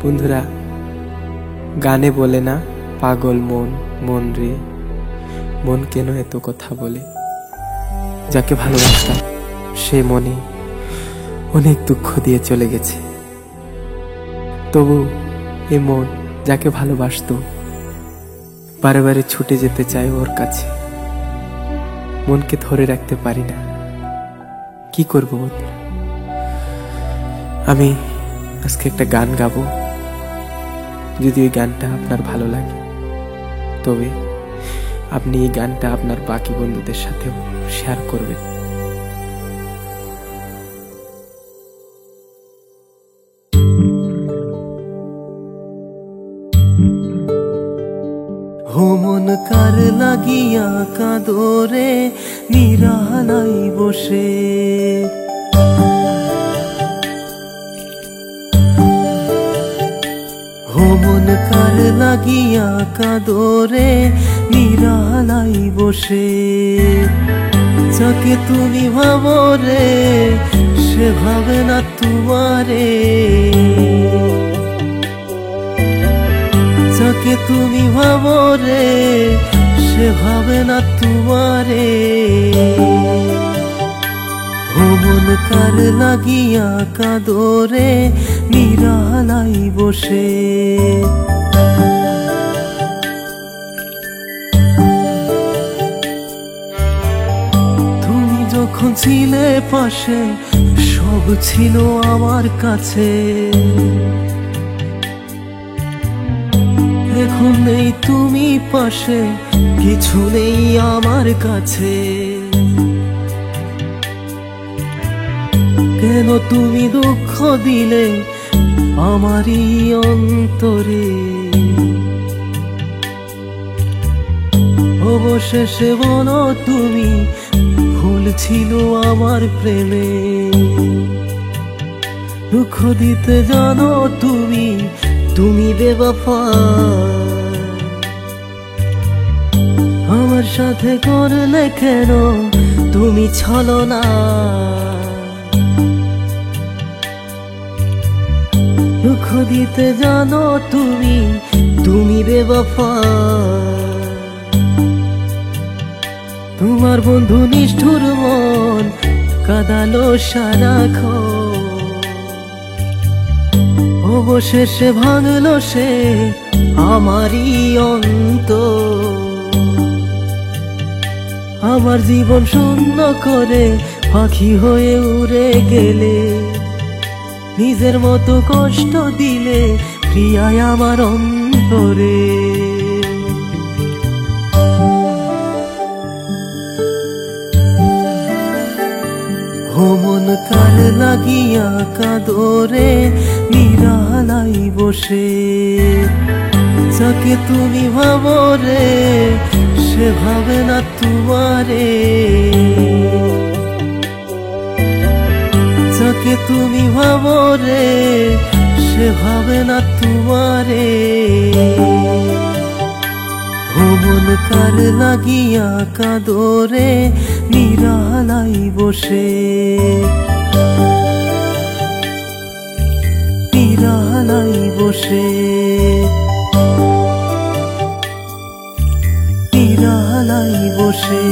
বন্ধুরা, গানে বলে না পাগল মন, মন রে মন কেন এত কথা বলে। যাকে ভালোবাসতাম সে মনে অনেক দুঃখ দিয়ে চলে গেছে। তবু এ মন যাকে ভালোবাসতো বারে বারে ছুটে যেতে চায় ওর কাছে। মনকে ধরে রাখতে পারি না, কি করব বন্ধুরা। আমি আজকে একটা গান গাবো। যদি ওই গানটা আপনার ভালো লাগে তবে আপনি এই গানটা আপনার বাকি বন্ধুদের সাথেও শেয়ার করবেন। মন কার লাগিয়া কাদরে নিরালাই বসে, মন কার লাগিয়া কাদরে নিরালাই বসে। যাকে তুমি ভাবো রে সে ভাবে না তোমারে, যাকে তুমি ভাবো রে সে ভাবে না তোমারে। মন কার লাগিয়া কাদরে নিরালাই বসে। তুমি যখন ছিলে পাশে সব ছিল আমার কাছে, এখন নেই তুমি পাশে কিছু নেই আমার কাছে। কেন তুমি দুঃখ দিলে আমারই অন্তরে, অবশেষে বলো তুমি ভুল ছিল আমার প্রেমে। দুঃখ দিতে জানো তুমি, তুমি বেওয়াফা। আমার সাথে করলে কেন তুমি ছলনা, দুঃখ দিতে জানো তুমি, তুমি বেওয়াফা। তোমার বন্ধু নিষ্ঠুর মন কাঁদালো সারাক্ষণ, অবশেষে ভাঙলো সে আমারই অন্তর। আমার জীবন শূন্য করে পাখি হয়ে উড়ে গেলে, নিজের মতো কষ্ট দিলে প্রিয়ায় আমার অন্তরে। মন কার লাগিয়া কাদরে নিরালাই বসে। যাকে তুমি ভাবো রে সে ভাবে না তোমারে, যাকে তুমি ভাবো রে সে ভাবে না তোমারে। মন কার লাগিয়া কাদরে নিরালাই বসে, নিরালাই বসে, নিরালাই বসে।